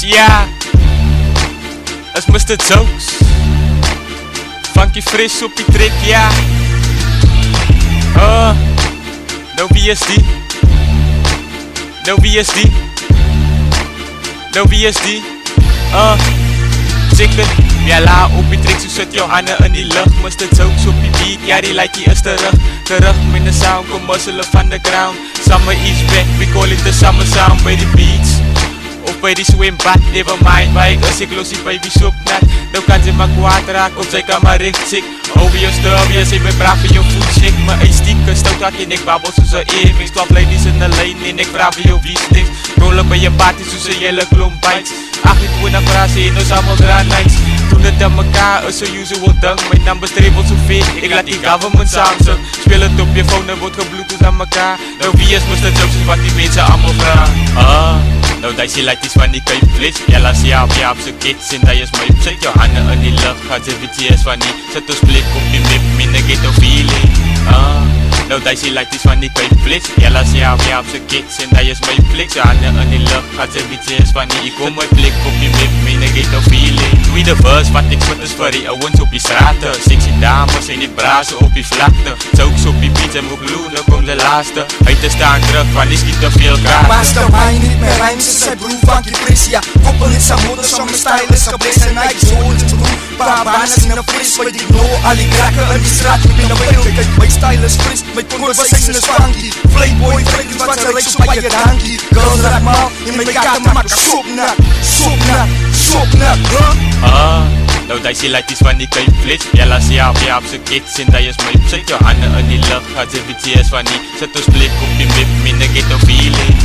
Ja, is Mr. Jokes. Funky fris op die trek, ja. Nou wie is die? Nou wie is die? Nou wie is die? Chicken, ja la op die trek, so sit jou handen in die lucht. Mr. Jokes op die beat, ja die lightie is terug. Terug met de sound, kom musselen van de ground. Summer is back, we call it the summer sound by the beach. Of by die zwembad, never mind. Waar ik als ik losie baby soep nat. Nou kan ze maar kwaad raken of zij kan maar recht ziek. Obvious te obvious, ik ben braaf in je voet shake. Mijn ijs stieken, stout had en ik babbel zoals een earmix. 12 ladies in de lijn en ik vraag voor jou wie stinks. Rollen bij je party zoals een jelle klomp bites. Ach, ik doe een frase en ons allemaal draan nights. Doen het aan elkaar, is een usual ding. Mijn naam bestreebelt zoveel, ik laat die government Samsung. Speel het op je phone en wordt gebluetooth aan elkaar. Nou wie is Mr. Jokes is wat die mensen allemaal vragen. Nou die sie lighties van die kuipvlees. Ja laat sie op je op z'n kids en die is my. Zet jou handen in die lucht, gaat ze weet van die. Zet ons blik op die map, mine ghetto feeling. Nou die sie lighties van die kuipvlees. Ja laat sie op je op z'n kids en die is my plek. Jou handen in die lucht, gaat ze weet van die. Ik kom my blik op die map, mine ghetto feeling. Doe de verse, wat ik spit is vir die ouwens op die straten. Sexy dames en die brazen op die vlakte. Jokes op die beats en moekloe, nou kom de laatste. Uit te staan terug, want die schiet te veel kaarten. Mastermind niet meer rijms, is zijn broer van die pris, ja. Koppel in zijn moeder, zo mijn style is geblest en hij is zo in zijn broer. Paar banen in een fris, weet ik no, al die kraken in die straat, ik ben een veel. Kijk, mijn style is fris, mijn conversation is funky. Playboy, vreemd wat ze reeks op bij je dankie. Girls raak mal, in mijn kaarten maken sopnak, sopnak, sopnak, Nou die sie lighties van die kuipvlees. Ja laat sie op je op z'n kids en die is my. Zet jou handen in die lucht, gaat ze weet van die. Zet ons blik op die map, mine ghetto feeling.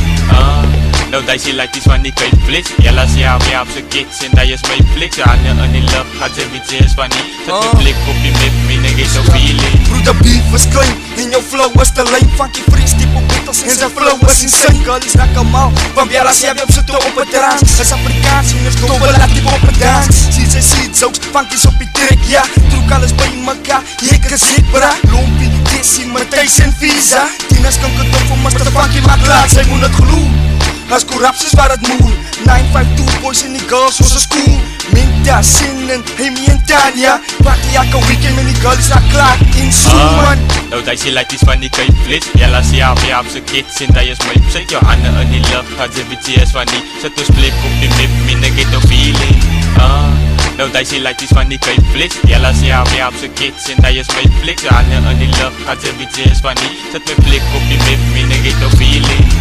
Nou die sie lighties van die kuipvlees. Ja laat sie op je op z'n kids en die is my plek. Jou handen in die lucht, gaat ze weet van die. Zet ons blik op die map, mine ghetto feeling. Broeder beef is klein, en jouw flow is te lijn. Funky freeze, diep op Beatles en zijn flow is insane. Girlies raak hem al, van Bella sie heb je op z'n toe op het trans. Is Afrikaans, en is dobbel, laat die op het dans. Zie ze ziet, jokes, funky's op die trek, ja. Troek alles bij mekaar, ik is hik, bra. Lompie, Dizzy, Matthijs en Visa. Tieners kan het op voor Mr. Funky, maar klaar, zij moet het geloen. Als corrupt is waar het moet. 952 boys en die girls was een school. Minta, Sinnen, Hemi en Tanya. Party elke weekend met die girls raak klaar in zoen. Nou die sie lighties van die kuipvlees. Ja laat sie op je op z'n kids en die is my. Zet jou handen in die lucht, gaat ze weet van die. Zet ons blik op die map, mine ghetto feeling. Nou die sie lighties van die kuipvlees. Ja laat sie op je op z'n kids en die is my plek. Jou handen in die lucht, gaat ze weet van die. Zet my blik op die map, mine ghetto feeling.